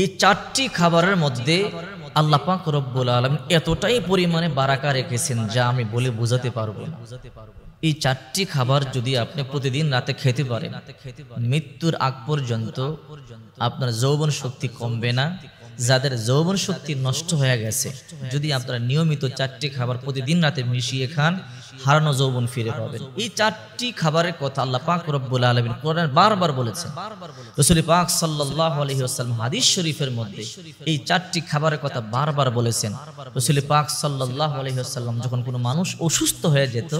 এই চারটি খাবারের মধ্যে আল্লাহ পাক রব্বুল আলামিন এতটাই পরিমাণে বারাকা রেখেছেন যা আমি বলে বোঝাতে পারবো না। এই চারটি খাবার যদি আপনি প্রতিদিন রাতে খেতে পারেন, মৃত্যুর আগ পর্যন্ত আপনার যৌবন শক্তি কমবে না। যাদের যৌবন শক্তি নষ্ট হয়ে গেছে, যদি আপনারা নিয়মিত চারটি খাবার প্রতিদিন রাতে মিশিয়ে খান, হারানো যৌবন ফিরে পাবেন। এই চারটি খাবারের কথা আল্লাহ পাক রব্বুল আলামিন কোরআনে বারবার বলেছেন। রাসূল পাক সাল্লাল্লাহু আলাইহি ওয়াসাল্লাম হাদিস শরীফের মধ্যে এই চারটি খাবারের কথা বারবার বলেছেন। রাসূল পাক সাল্লাল্লাহু আলাইহি ওয়াসাল্লাম যখন কোনো মানুষ অসুস্থ হয়ে যেত,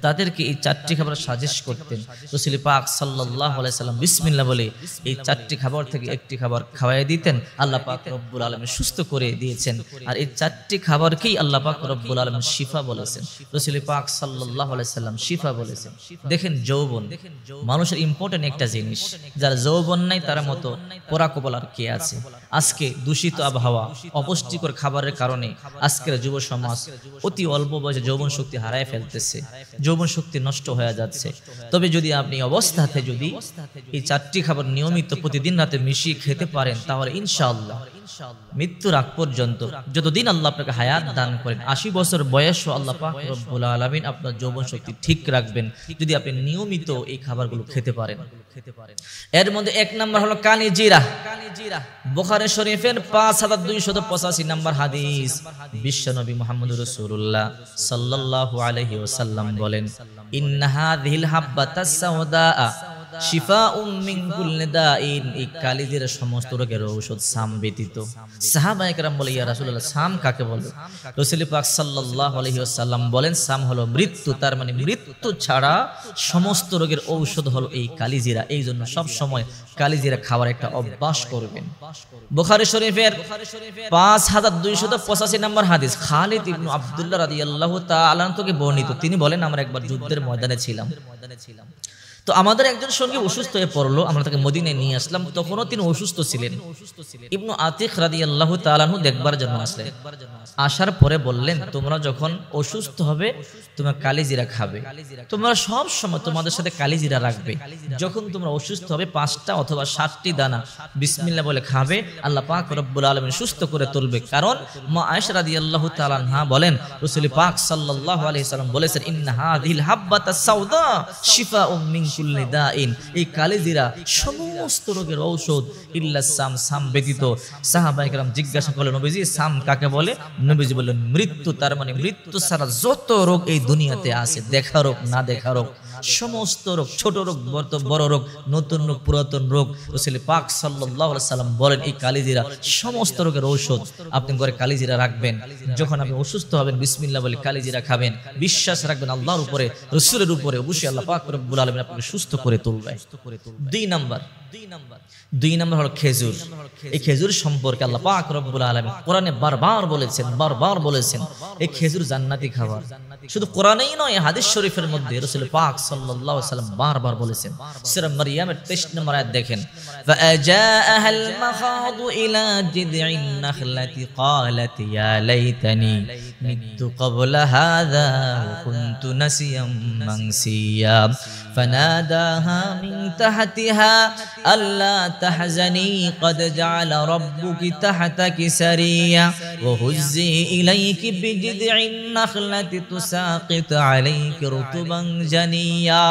তাদেরকে এই চারটি খাবার সাজেস্ট করতেন। রাসূল পাক সাল্লাল্লাহু আলাইহি ওয়াসাল্লাম বিসমিল্লাহ বলে এই চারটি খাবার থেকে একটি খাবার খাওয়াই দিতেন। আল্লাহ পাক রব্বুল আলামিন সুস্থ করে দিয়েছেন। আর এই চারটি খাবারকেই আল্লাহ পাক রব্বুল আলামিন শিফা বলেছেন। রাসূল পাক সাল্লাল্লাহু আলাইহি ওয়াসাল্লাম শিফা বলেছেন। দেখেন, যৌবন মানুষের ইম্পর্টেন্ট একটা জিনিস। যার যৌবন নাই তার মতো পোড়াকপাল আর কে আছে? আজকে দূষিত আবহাওয়া, অপুষ্টিকর খাবারের কারণে আজকের যুব সমাজ অতি অল্প বয়সে যৌবন শক্তি হারায় ফেলতেছে, যৌবন শক্তি নষ্ট হয়ে যাচ্ছে। তবে যদি আপনি অবস্থাতে যদি এই চারটি খাবার নিয়মিত প্রতিদিন রাতে মিশিয়ে খেতে পারেন, তাহলে ইনশাআল্লাহ মৃত্যুর আগ পর্যন্ত যতদিন আল্লাহ আপনাকে হায়াত দান করেন, 80 বছর বয়সও আল্লাহ পাক রব্বুল আলামিন আপনার যৌবন শক্তি ঠিক রাখবেন, যদি আপনি নিয়মিত এই খাবারগুলো খেতে পারেন। এর মধ্যে এক নাম্বার হলো কানি জিরা। বুখারী শরীফের 5285 নাম্বার হাদিস, বিশ্বনবী মুহাম্মদুর রাসূলুল্লাহ সাল্লাল্লাহু আলাইহি ওয়াসাল্লাম বলেন, ইন্না হাযিহিল হাব্বাতাস সাওদা শিফাউম মিন কুল্লি দাইন। এই কালিজিরা সমস্ত রোগের ঔষধ, সাম ব্যতীত। সাহাবায়ে কেরাম বলে, ইয়া রাসূলুল্লাহ, সাম কাকে বলে? রাসূল পাক সাল্লাল্লাহু আলাইহি ওয়াসাল্লাম বলেন, সাম হলো মৃত্যু। তার মানে মৃত্যু ছাড়া সমস্ত রোগের ঔষধ হলো এই কালিজিরা। এই জন্য সব সময় কালিজিরা খাওয়ার একটা অভ্যাস করবেন। বুখারী শরীফের 5285 নম্বর হাদিস, খালিদ ইবনে আব্দুল্লাহ রাদিয়াল্লাহু তাআলা থেকে বর্ণিত। তিনি বলেন, আমরা একবার যুদ্ধের ময়দানে ছিলাম। তো আমাদের একজন সঙ্গী অসুস্থ হয়ে পড়লো, আমরা তাকে মদিনায় নিয়ে আসলাম। তখনও তিনি অসুস্থ ছিলেন। ইবনু আতিক রাদিয়াল্লাহু তাআলা আনহু দেখবার জন্য আসলেন। আসার পরে বললেন, তোমরা যখন অসুস্থ হবে তোমরা কালিজিরা খাবে, তোমরা সব সময় তোমাদের সাথে কালিজিরা রাখবে। যখন তোমরা অসুস্থ হবে 5টা অথবা 7টি দানা বিসমিল্লাহ বলে খাবে, আল্লাহ পাক রব্বুল আলামিন সুস্থ করে তুলবে। কারণ মা আয়েশা রাদিয়াল্লাহু তাআলা আনহা বলেন, রাসূল পাক সাল্লাল্লাহু আলাইহি সাল্লাম বলেছেন, ইন্না হাযিহিল হাব্বাতাস সাওদা শিফাউম মিন কুল্লি দাইন। এই কালিজিরা সমস্ত রোগের ঔষধ, ইল্লা সাম, সাম ব্যতীত। সাহাবায়ে কেরাম জিজ্ঞাসা করলেন, নবীজি সাম কাকে বলে? নবীজি বললেন, মৃত্যু। তার মানে মৃত্যু ছাড়া যত রোগ এই দুনিয়াতে আছে, দেখা রোগ না দেখা রোগ, সমস্ত রোগ, ছোট রোগ বড় রোগ, নতুন রোগ পুরাতন রোগ, রাসূল পাক সাল্লাল্লাহু আলাইহি সাল্লাম বলেন এই কালিজিরা সমস্ত রোগের ঔষধ। আপনি ঘরে কালিজিরা রাখবেন, যখন আপনি অসুস্থ হবেন বিসমিল্লাহ বলে কালিজিরা খাবেন, বিশ্বাস রাখবেন আল্লাহর উপরে, রাসূলের উপরে, অবশ্যই আল্লাহ পাক রব্বুল আলামিন আপনাকে সুস্থ করে তুলবে। 2 নম্বর হলো খেজুর। এই খেজুর সম্পর্কে আল্লাহ পাক রব্বুল আলামিন কোরআনে বারবার বলেছেন এই খেজুর জান্নাতি খাবার। শুধু কোরআনেই নয়, হাদিস শরীফের মধ্যে রাসূল পাক সাল্লাল্লাহু আলাইহি ওয়াসাল্লাম বারবার বলেছেন। সূরা মারইয়ামের 23 নম্বর আয়াত দেখেন, ফাআজাআহাল মাখাদু ইলা জিদঈন নাখলাতি ক্বালাত ইয়া লাইতানি মিতু ক্বাবলা হাযা ওয়া কুনতু নাসিয়াম মানসিয়া ফানাদাহা মিন তাহতিহা আল্লা তাহজানি ক্বাদ জাআলা রাব্বুকি তাহতাকি সারিয়া ওয়া হুজ্জি ইলাইকি বিজিদঈন নাখলাতি তুসাকিত আলাইকি রুতুবান জানিয়া।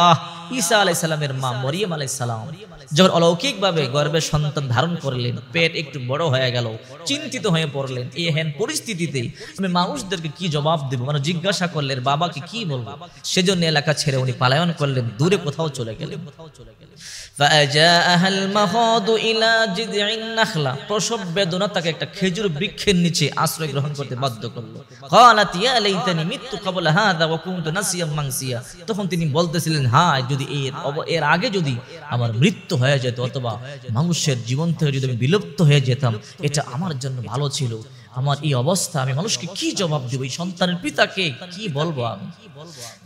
ঈসা আলাইহিস সালামের মা মরিয়ম আলাইহিস সালাম যখন অলৌকিকভাবে গর্ভে সন্তান ধারণ করলেন, পেট একটু বড় হয়ে গেল, চিন্তিত হয়ে পড়লেন। এই হেন পরিস্থিতিতে আমি মানুষদেরকে কি জবাব দেব? মানুষ জিজ্ঞাসা করলেন বাবাকে কি বলবো? সেজন্য এলাকা ছেড়ে উনি পলায়ন করলেন, দূরে কোথাও চলে গেলেন। ফাআজাআহাল মাখাদু ইলা জিদঈন নাখলা, প্রসব বেদনা তাকে একটা খেজুর বৃক্ষের নিচে আশ্রয় গ্রহণ করতে বাধ্য করলো। ক্বালাত ইয়া লাইতানি মিতু ক্বাবলা হাযা ওয়া কুনতু নাসিয়াম মানসিয়া। তখন তিনি বলতেছিলেন, হায় যদি এর আগে যদি আমার মৃত্যু হয়ে যেত, অথবা মানুষের জীবন থেকে যদি আমি বিলুপ্ত হয়ে যেতাম, এটা আমার জন্য ভালো ছিল। আমার এই অবস্থা, আমি মানুষকে কি জবাব দেব? এই সন্তানের পিতাকে কি বলবো আমি?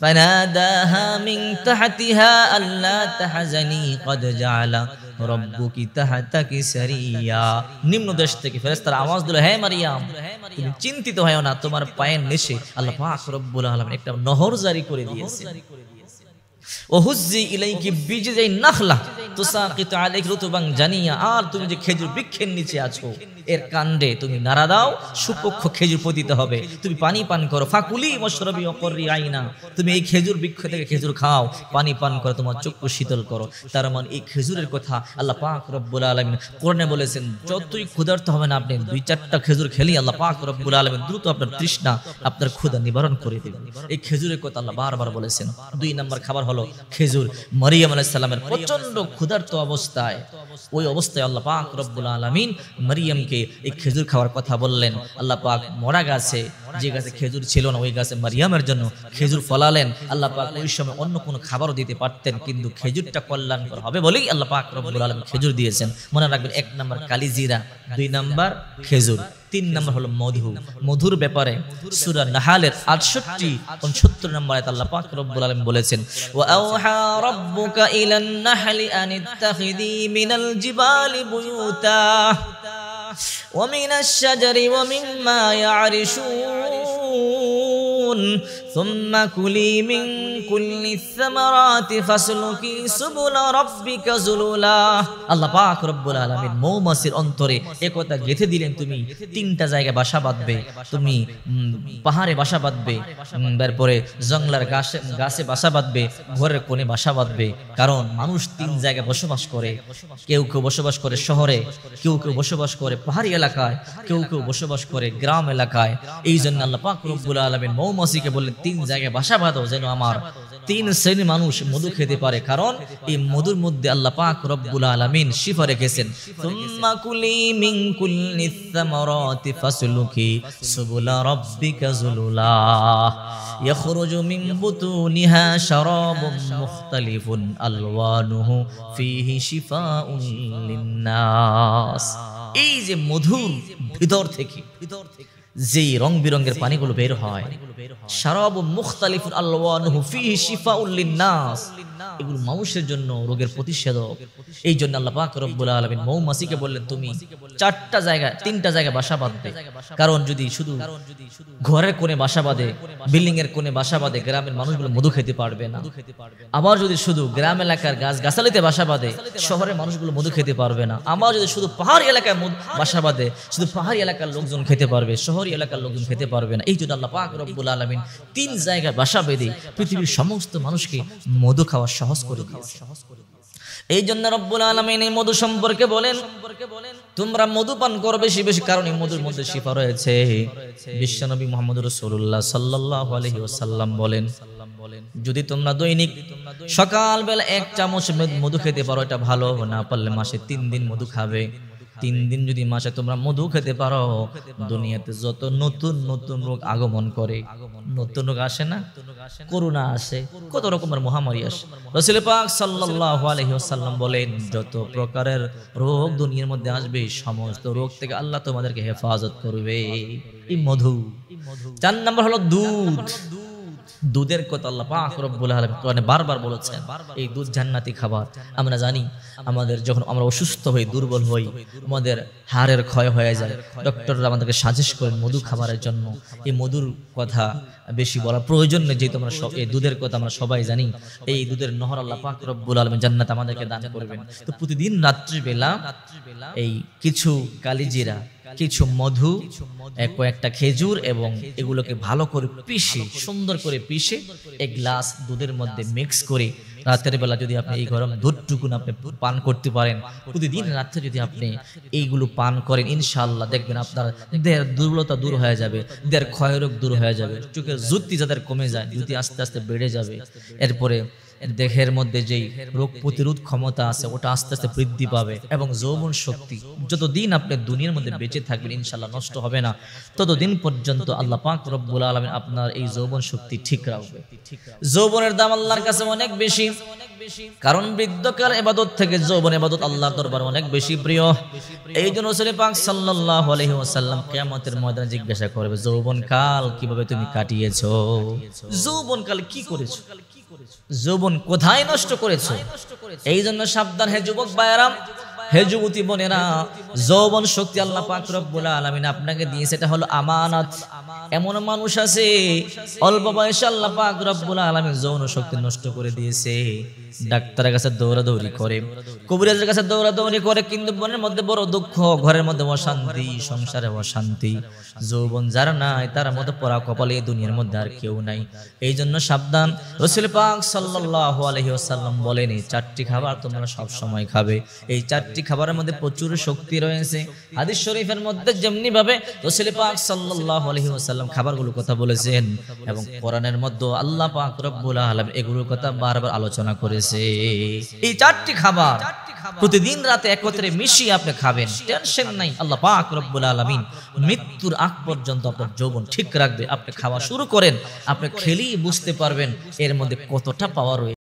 ফানাদাহা মিন তাহতিহা আল্লা তাহজানি ক্বাদ জাআলা রাব্বুকি তাহতাকি সারিয়া। নিম্ন দেশ থেকে ফেরেশতারা আওয়াজ দিল, হে মারিয়াম, তুমি চিন্তিত হয়ো না, তোমার পায়ের নিচে আল্লাহ পাক রব্বুল আলামিন একটা নহর জারি করে দিয়েছে। ওহুজ্জি ইলাইকি বিজিজাই নাখলা তুসাকিত আলাইকি রুতবান জানিয়া, আর তুমি যে খেজুর বৃক্ষের নিচে আছো এর কাণ্ডে তুমি নাড়া দাও, সুপক্ষ খেজুর পতিতে হবে, তুমি পানি পান করো। ফাকুলি ওয়াশরাবি ওয়াকরি আইনা, তুমি এই খেজুর বৃক্ষ থেকে খেজুর খাও, পানি পান করো, তোমার চক্ষু শীতল করো। তার মানে এই খেজুরের কথা আল্লাহ পাক রব্বুল আলামিন কোরআনে বলেছেন, যতই ক্ষুধার্ত হবেন আপনি 2-4টা খেজুর খেলেই আল্লাহ পাক রব্বুল আলামিন দ্রুত আপনার তৃষ্ণা, আপনার ক্ষুধা নিবারণ করে দেবেন। এই খেজুরের কথা আল্লাহ বারবার বলেছেন। 2 নম্বর খাবার হলো খেজুর। মারিয়াম আলাইহিস সালামের প্রচন্ড ক্ষুধার্ত অবস্থায়, ওই অবস্থায় আল্লাহ পাক রব্বুল আলামিন মারিয়ামকে এই খেজুর খাওয়ার কথা বললেন। আল্লাহ পাক মরা গাছে, যে গাছে খেজুর ছিল না, ওই গাছে মারিয়ামের জন্য খেজুর ফলালেন। আল্লাহ পাক ওই সময় অন্য কোনো খাবারও দিতে পারতেন, কিন্তু খেজুরটা কল্যাণকর হবে বলেই আল্লাহ পাক রব্বুল আলামিন খেজুর দিয়েছেন। মনে রাখবেন, 1 নম্বর কালিজিরা, 2 নম্বর খেজুর, 3 নম্বর হলো মধু। মধুর ব্যাপারে সূরা নাহালের 68-69 নম্বর আয়াত আল্লাহ পাক রব্বুল আলামিন বলেছেন, ওয়া আওহা রাব্বুকা ইলান নাহলি আন ইত্তাখিযি মিনাল জিবালি বুয়ুতা ওয়া মিনাশ শাজারি ওয়া মিম্মা ইয়ারিশুন সুম্মা কুলি মিন কুল্লি সামারাতি ফাসলুকি সুবুলা রাব্বিকা যুলুলা। আল্লাহ পাক রব্বুল আলামিন মৌমাছির অন্তরে একথা গেঁথে দিলেন, তুমি 3টা জায়গায় বাসা বাঁধবে, তুমি পাহাড়ে বাসা বাঁধবে, তারপরে জঙ্গলার গাছে বাসা বাঁধবে, ঘরের কোণে বাসা বাঁধবে। কারণ মানুষ 3 জায়গায় বসবাস করে, কেউ কেউ বসবাস করে শহরে, কেউ কেউ বসবাস করে পাহাড়ি এলাকায়, কেউ কেউ বসবাস করে গ্রাম এলাকায়। এই জন্য আল্লাহ পাক রব্বুল আলামিন মৌমাছিকে বললেন, 3 জায়গায় বাসা বাঁধো, যেন আমার 3 শ্রেণীর মানুষ মধু খেতে পারে। কারণ এই মধুর মধ্যে আল্লাহ পাক রব্বুল আলামিন শিফা রেখেছেন। সুম্মা কুলি মিন কুল্লিস সামারাতি ফাসলুকি সুবুলা রাব্বিকা যুলুলা ইয়াখরুজু মিন বুতুনিহা শারাবুম মুখতালিফুন আলওয়ানুহু ফীহি শিফাউন লিন্নাস। এই যে মধুর ভিতর থেকে যেই রং বিরঙের পানিগুলো বের হয়, শারাবুম মুখতালিফুন আলওয়ানুহু ফীহি শিফাউন লিন্নাস, এগুলো মানুষের জন্য রোগের প্রতিষেধক। এই জন্য আল্লাহ পাক রব্বুল আলামিন মৌমাছিকে বললেন, তুমি 3টা জায়গায় বাসা বাঁধবে। কারণ যদি শুধু ঘরের কোণে বাসা বাঁধে, বিল্ডিং এর কোণে বাসা বাঁধে, গ্রামের মানুষগুলো মধু খেতে পারবে না। আবার যদি শুধু গ্রাম এলাকার গাছগাছালিতে বাসা বাঁধে, শহরের মানুষগুলো মধু খেতে পারবে না। আবার যদি শুধু পাহাড়ি এলাকায় বাসা বাঁধে, শুধু পাহাড়ি এলাকার লোকজন খেতে পারবে, শহরি এলাকার লোকজন খেতে পারবে না। এই জন্য আল্লাহ পাক রব্বুল আলামিন 3 জায়গায় বাসা বেঁধে পৃথিবীর সমস্ত মানুষকে মধু খাওয়া সহজ করে দিয়েছে। এই জন্য রব্বুল আলামিন এই মধু সম্পর্কে বলেন, তোমরা মধু পান করো বেশি বেশি, কারণ এই মধুর মধ্যে শিফা রয়েছে। বিশ্বনবী মুহাম্মদ রাসূলুল্লাহ সাল্লাল্লাহু আলাইহি ওয়াসাল্লাম বলেন, যদি তোমরা দৈনিক সকালবেলা 1 চামচ মধু খেতে পারো, এটা ভালো। না পারলে মাসে 3 দিন মধু খাবে। 3 দিন যদি মাসে তোমরা মধু খেতে পারো, দুনিয়াতে যত নতুন নতুন রোগ আগমন করে, নতুন রোগ আসে না, করোনা আসে, কত রকমের মহামারী আসে। রাসূল পাক সাল্লাল্লাহু আলাইহি ওয়াসাল্লাম বলেন, যত প্রকারের রোগ দুনিয়ার মধ্যে আসবে, সমস্ত রোগ থেকে আল্লাহ তোমাদেরকে হেফাজত করবে এই মধু। 4 নম্বর হলো দুধ। দুধের কথা আল্লাহ পাক রব্বুল আলামিন কোরআনে বারবার বলেছেন। এই দুধ জান্নাতি খাবার। আমরা জানি, আমাদের যখন আমরা অসুস্থ হই, দুর্বল হই, আমাদের হাড়ের ক্ষয় হয়ে যায়, ডক্টররা আমাদেরকে সাজেস্ট করেন মধু খাবারের জন্য। এই মধুর কথা বেশি বলার প্রয়োজন নেই, যেহেতু আমরা এই দুধের কথা আমরা সবাই জানি। এই দুধের নহর আল্লাহ পাক রব্বুল আলামিন জান্নাত আমাদেরকে দান করবেন। তো প্রতিদিন রাত্রিবেলা এই কিছু কালিজিরা, কিছু মধু, কয়েকটা খেজুর এবং এগুলোকে ভালো করে পিষে, সুন্দর করে পিষে 1 গ্লাস দুধের মধ্যে মিক্স করে রাতের বেলা যদি আপনি এই গরম দুধটুকুন আপনি পান করতে পারেন, প্রতিদিন রাতে যদি আপনি এইগুলো পান করেন, ইনশাআল্লাহ দেখবেন আপনার দেহের দুর্বলতা দূর হয়ে যাবে, দেহের ক্ষয়রোগ দূর হয়ে যাবে, চোখের জ্যোতি যাদের কমে যায়, জ্যোতি আস্তে আস্তে বেড়ে যাবে। এরপরে দেহের মধ্যে যেই রোগ প্রতিরোধ ক্ষমতা আছে ওটা আস্তে আস্তে বৃদ্ধি পাবে, এবং যৌবন শক্তি, যতদিন আপনি দুনিয়ার মধ্যে বেঁচে থাকবেন ইনশাআল্লাহ নষ্ট হবে না, ততদিন পর্যন্ত আল্লাহ পাক রব্বুল আলামিন আপনার এই যৌবন শক্তি ঠিক রাখবে। যৌবনের দাম আল্লাহর কাছে অনেক বেশি, কারণ বৃদ্ধকাল ইবাদত থেকে যৌবন ইবাদত আল্লাহর দরবারে অনেক বেশি প্রিয়। এই জন্য রাসূল পাক সাল্লাল্লাহু আলাইহি ওয়াসাল্লাম কিয়ামতের ময়দানে জিজ্ঞাসা করবে, যৌবনকাল কিভাবে তুমি কাটিয়েছো? যৌবনকাল কি করেছো? যৌবন কোথায় নষ্ট করেছো? এই জন্য সাবধান হে যুবক ভাইয়েরা, হে যুবতী বোনেরা, যৌবন শক্তি আল্লাহ পাক রব্বুল আলামিন আপনাকে দিয়েছে, এটা হলো আমানত। এমন মানুষ আছে অল্প বয়সে আল্লাহ পাক রব্বুল আলামিন যৌন শক্তি নষ্ট করে দিয়েছে, ডাক্তারের কাছে দৌড়াদৌড়ি করে, কবিরাজের কাছে দৌড়াদৌড়ি করে, কিন্তু মনের মধ্যে বড় দুঃখ, ঘরের মধ্যে অশান্তি, সংসারে অশান্তি। যৌবন যার নাই তার মধ্যে পড়া কপালে এই দুনিয়ার মধ্যে আর কেউ নাই। এই জন্য সাবধান। রাসূল পাক সাল্লাল্লাহু আলাইহি ওয়াসাল্লাম বলেন, এই চারটি খাবার তোমরা সব সময় খাবে। এই চারটি খাবারের মধ্যে প্রচুর শক্তি রয়েছে। হাদিস শরীফের মধ্যে যেমনি ভাবে রাসূল পাক সাল্লাল্লাহু আলাইহি ওয়াসাল্লাম খাবারগুলোর কথা বলেছেন, এবং কোরআনের মধ্যে আল্লাহ পাক রব্বুল আলামিন এগুলোর কথা বারবার আলোচনা করেছে। এই চারটি খাবার প্রতিদিন রাতে একত্রে মিশিয়ে আপনি খাবেন, টেনশন নাই। আল্লাহ পাক রব্বুল আলামিন মৃত্যুর আগ পর্যন্ত আপনার যৌবন ঠিক রাখবে। আপনি খাওয়া শুরু করেন, আপনি খেলেই বুঝতে পারবেন এর মধ্যে কতটা পাওয়ার রয়েছে।